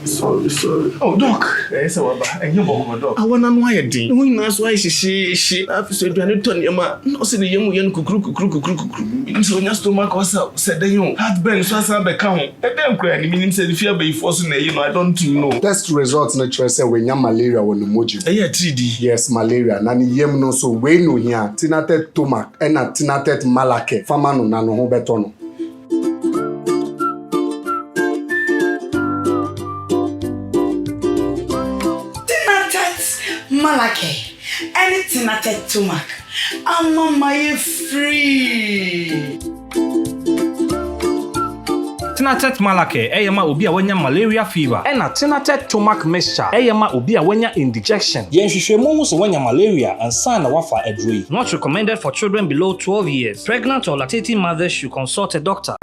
Sorry. Oh, Doc. Yes, and you walk, Doc. I want to know why you did. When that's why she said, "Do you turn your man? No, see the young cook. So your stomach was up. Said the young husband, so I become. And then crying. Meaning said if you be forcing I don't know. Test results natural say when you malaria when the moji. Yeah, 3D. Yes, malaria. Nani yem no so we no here. Tinatet tomac and a tinatet malake. Famano nano ho betono. Malake, anything I take to Mac. I'm on my free. Tinatet malake, eyama obi a wanya malaria fever. Ena tinatet tomac mixture, eyama obi a wanya indigestion. Yenhwehwemu hu so wanya malaria and sign na wafa edrui. Not recommended for children below 12 years. Pregnant or lactating mothers should consult a doctor.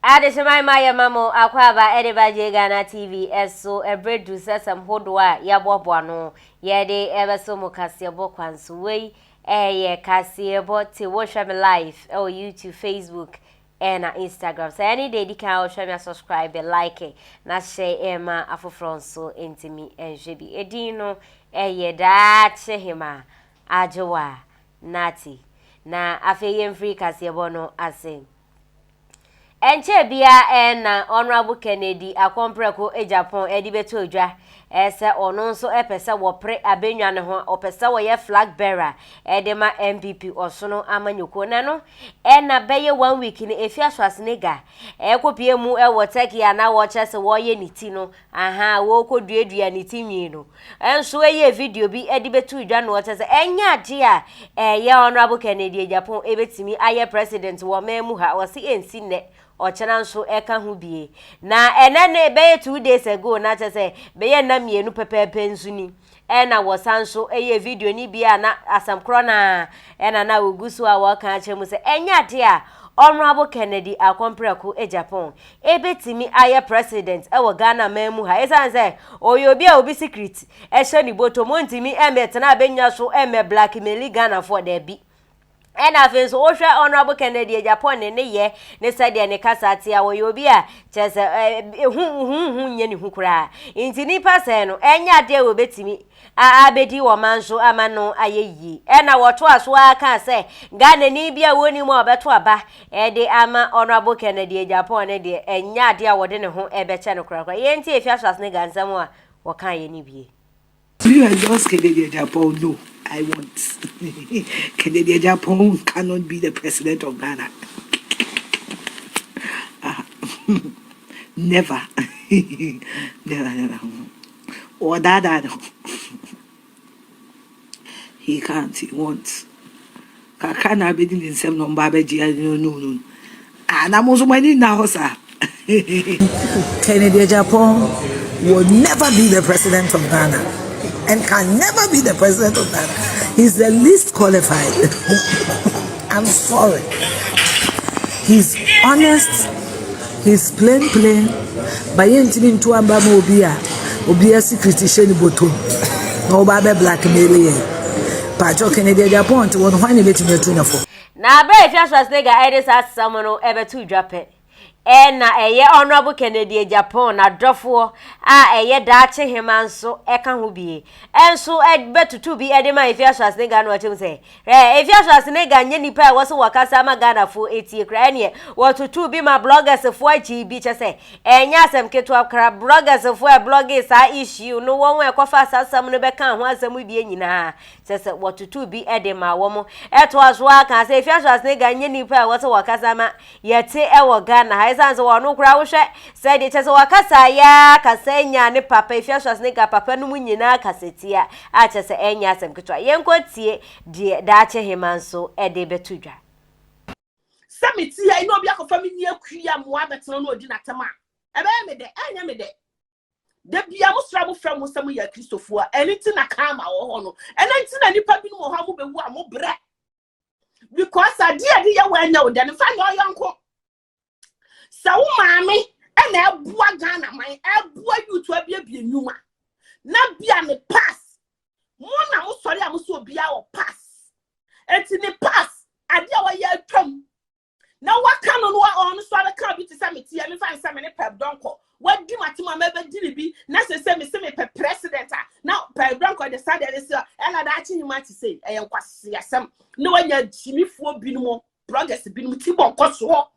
Adesema maya mamo akwaba edibaje Ghana TV eso ebredu sesam hodwa ya boboano ye de ebeso mo kasebo kwanso we ye kasebo te watch me live on YouTube, Facebook and Instagram. So any day you can show me subscribe, like na share ema afofronso intimi enjebi edino ye da chehima ajowa nati na afeye free kasebo no ase Enche bia na Honorable Kennedy akompreko Agyapong edibeto odwa ese ono nso epese wo pre abenwa ne ho opese wo ye flag bearer edema MPP osono amanyoko na no na beye 1 week ni Afia Schwarzenegger ekopie mu wo take ya na wo chese wo ye niti no aha wo koduadua niti mi no enso ye video bi edibeto odwa no chese enya age a ye Honorable Kennedy Agyapong ebetimi aye president wo memu ha wo si ensi ne Ochananso eka hubie na enene be 2 days ago na chese be na mienu pepepe nsuni na wosanso eye video ni bia na asamkro na na ogusu a wo kan achemu se enya de a Honorable Kennedy akompreko Agyapong ebetimi aye president wo Ghana memu ha esanse oyobi a obi secret ehye ni boto montimi emetena abenya so blackmail Ghana for the bi Ena fenso ohwe Honorable Kennedy Agyapong ne ye ne sade ne kasate a wo yobi a chese hu nye ni hu kura inti ni pase no enya de wo betimi abedi wo manso amano ayeyi ena woto aso aka se Ghana ni bia woni mu obeto aba de ama Honorable Kennedy Agyapong ne de enya de a wode ne ho ebeche no kura ye nti Afia Schwarzenegger nsam a wo kan ye ni bie You are just Kennedy Agyapong. No, I want. Kennedy Agyapong cannot be the president of Ghana. Never. Never. Or that. He can't. He wants. Kakana be in some number. No. And I'm also money now, sir. Kennedy Agyapong will never be the president of Ghana. And can never be the president of Ghana. He's the least qualified. I'm sorry. He's honest. He's plain. By entering into Ambamo Obia secret sheni bottom. No babe blackmail. Pacho Kennedy Agyapong to one when you bet me tuna for. Na bra Afia Schwarzenegger edis as someone ebe to drape. Na eye Honorable Kennedy Agyapong na dofo eye dache hemanso eka ho bie enso betutu bi edema Afia Schwarzenegger no atem se Afia Schwarzenegger nye nipa wo so wakasa ma Ghana fo etie kra ne wotutu bi ma bloggers fo achi bi chese enya asem keto akra bloggers fo bloggers a issue no won ekofa asasam no beka ho asem bi nyina chese wotutu bi edema wo mo eto aso aka se Afia Schwarzenegger nye nipa wo so wakasa ma yete ewo Ghana sanze wonu kura wo hwe said it chese wakasa ya kasenya ne papa Afia Schwarzenegger papa no munyina kasetia a chese enya asem ketwa yenkotie de daache hemanso ede betudwa samiti ya ino bia ko family akua mo abetena no odi natama ebe me de enya me de bia mo sra mo fra mo sam ya Kristofo a enti na kama wo ho no ena enti na nipa bi no mo ha mo bewu a mo bre because I dear when no then find your uncle. So mammy and a boy Ghana my boy you to be a numa. Not be on the pass. Mona sorry I must be our pass. It's in the pass. I dear your tongue. Now what can on so I can't be to summit and find some in a pep donko. What do my team member did be necessary semi per president? Now per donko decided this and I actually might say I am Kwasia some no one yet Jimmy for Binomo progress been with Tibon Koso.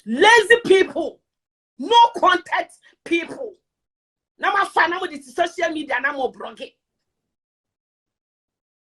Lazy people, no contact people. Now my final with the social media and I'm more broke.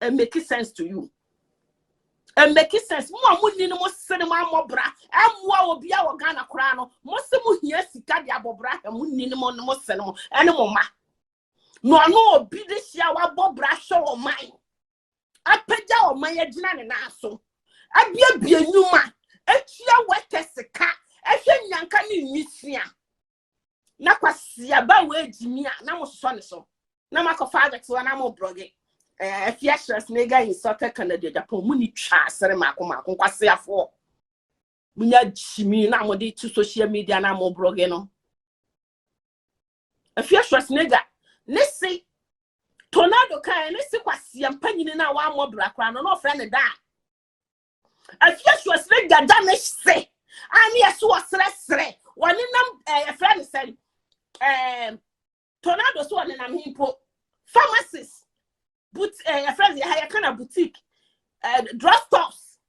And make it sense to you. And make it sense. More money no more cinema more bra. And more be our Ghana crown. Most of you here sika dia bobra and money no more cinema. And no ma. No be this year wa bobra show mine. I pay your my agina and aso. I be a new man. Echia wete sika. Ehwe nyanka ni nisia. Na Kwasia ba we jimia na mo so ne so. Na makofa to na mo broge. Afia Schwarzenegger insulted Canada Agyapong muni twa sere makoma Kwasia for munya jimi na mo de to social media na mo blogging no Afia Schwarzenegger ne say tornado kan ne say Kwasia mpanyini na wa mo bra kra no friend da Afia Schwarzenegger da ne say ani eso sere woni nam friend say tornado so woni nam himpo pharmacist but friends ya kind of boutique drugstores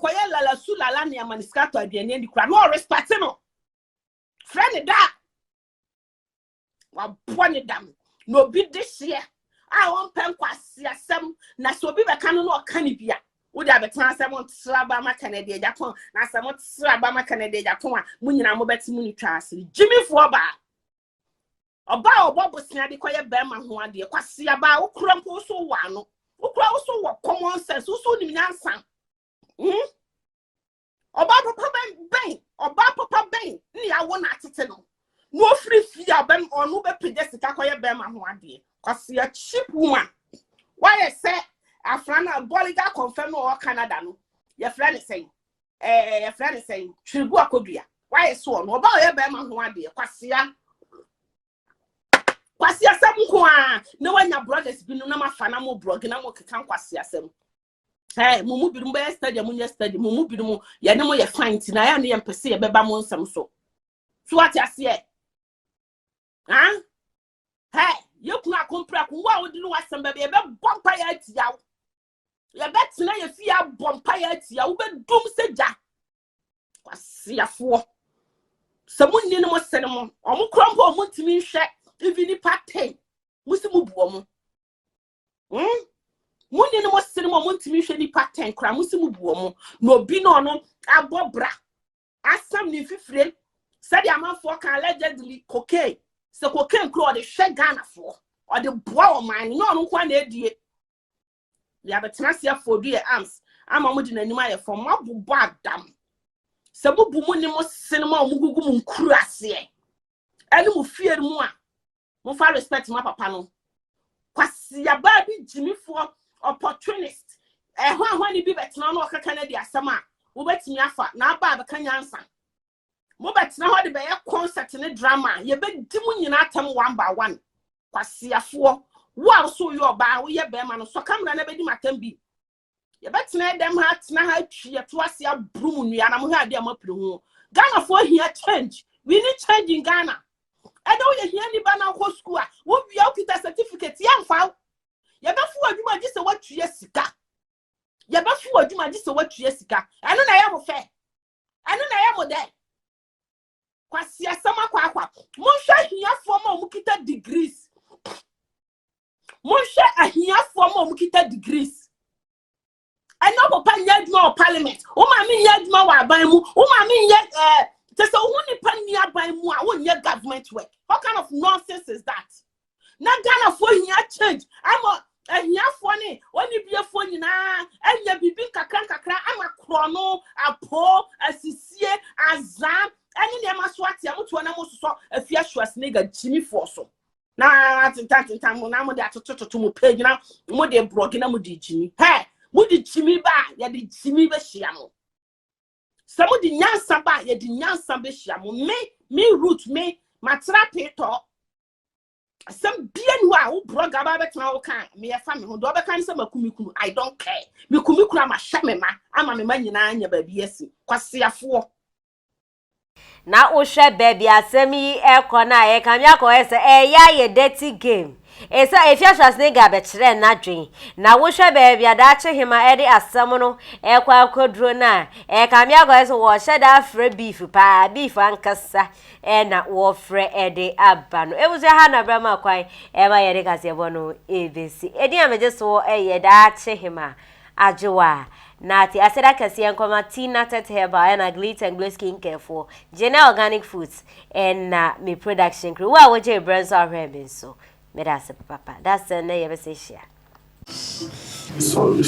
koye lala su lala ni amaniscato aduane di kra no respect no friend da wa bone dam no bi this year won pen Kwasia asem na so bi be kan no ka ni bia wo da be tan asem tsaba ma Canada Agyapong na asem tsaba ma Canada Agyapong a munyina mo beti mu ni twa asiri Jimmy for ba Oba bosia de koye bema ho ade Kwasia ba wo kura mpo so wa no wo kura wo so wo common sense wo so nim nyansa Oba papa ben ni ya wo na atete no no free fee abem onu be pede sika koye bema ho ade Kwasia cheap woman why say afrana boliga confirm no Canada no your friend is saying tribu akodua why so no oba ye bema ho ade Kwasia sam ko a na wanya brothers bi no na mafana mo blog na mo kekan Kwasia sam mumu bi mbe study munya study mumu bi mo ye ne mo ye fine ti na ya ne ye mpese ye beba mo nsam so what ase ye kuna kompra ko wa odi no wasam beba ye be bompa ya tia ye betina ye fia bompa ya tia wo be dum seja Kwasia fo samunni no mo sene mo omo krompo omo timi hwe even pattern musimu buomo munni no mo sene mo ntimi hwe ni pattern kra musimu buomo no bi no no abobra asam ni fifire said amanfo kan allegedly cocaine se cocaine kro de hwe Ghana fo or the boa o man no no kwa na edie ya betrasia for do arms ama mo di nanim aye for mabubo adam se bubu munni mo sene mo mugugu mu nkuru ase ene mu fie mu a mo fa respect my papa no Kwasia ba bi Jimmy for opportunist ho ni bi betina no okaka na di asama wo betimi afa na ba be kanyansa mo betina ho de be concert ne drama ye be di mu nyina atam one by one Kwasia fo wo so yo ba wo ye be ma no so camera na be di matam bi ye betina dem ha tena ha twi ye to ase abrum nua na mo ha de amapre ho Ghana for here change we need change in Ghana I don't hear anybody now go school. What we out with a certificate, young foul. You better for you, my just what you sika. You better for you, my just what you sika. I know I am fair. I know I am there. Kwasia sama kwa. Monsha here for more mukita degrees. Monsha here for more mukita degrees. I know papa yard more parliament. Oh, mammy yard more by mu. Oh, mammy yet just a only penny by more when your government work. What kind of nonsense is that? Not Ghana for here change. I'm a here funny, only be a funny na, and you be big kakra. I'm a chrono, a po, a CCA, a zam, and in your maswati, I'm to an almost saw a Afia Schwarzenegger Jimmy Forso. Now, at the time when I'm at to pay, you know, more they broke in a mudi Jimmy. Hey, Mudi chimi ba ya di chimi be shiamo. Some di nyansa ba ya di nyansa be shiamo. Me root me matra peto. Some bien wa who broga ba betna o kan me ya fa me ho do be kan se makumikunu. I don't care. Me kumikunu ma hya me ma ama me ma nyina anya ba bi asi. Kwasiafo. Na ohwe baby asemi ekona ye kam yakọ ese ya ye dirty game. Esa Afia Schwarzenegger be kire na dwen. Na wohwe baby adache hima ede asam no ekwa akodro na kam yakọ ese wo hye da fra beef pa beef ankasa na wo fre ede aba no. Ebuze ha na brama kwan ba ye de kase bo no ebesi. Edi ameje so ye da ache hima ajewa. Nati aseda kasi enkoma Kinaata heba and glitter and glow skin care for General Organic Foods and me production crew. Wa wo je brands are having so. Me that's papa. That's na ye say share. Sorry.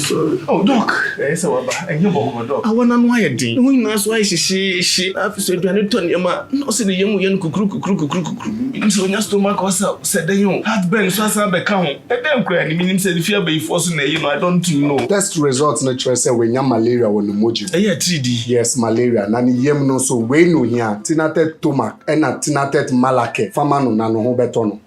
Oh, doc. So aba. Enye boko doc. Awana no aye din. No ina so aye shi. Afia aduane ton yema. No se ne yemu yen kukuru. So nya stomach wasa sedan heartburn so asa be ka ho. Edem kura ni minim se Afia be force na I don't know. Test results na chere say we nya malaria won moji. Eye 3D. Yes, malaria. Na ni yem no so we no hia. Kinaata stomach na Kinaata malake. Fama no na no ho beto no.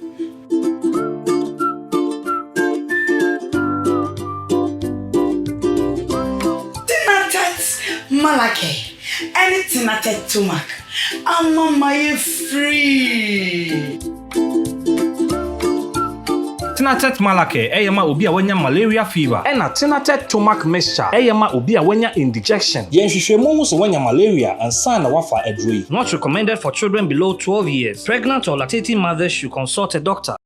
Malake, anything I take to Mac. I'm on my free. Kinaata Malake eyema obi a wanya malaria fever na Kinaata stomach mixture eyema obi a wanya indigestion yenhwehwemu hu so wanya malaria ansa na wafa adroi. Not recommended for children below 12 years. Pregnant or lactating mothers should consult a doctor.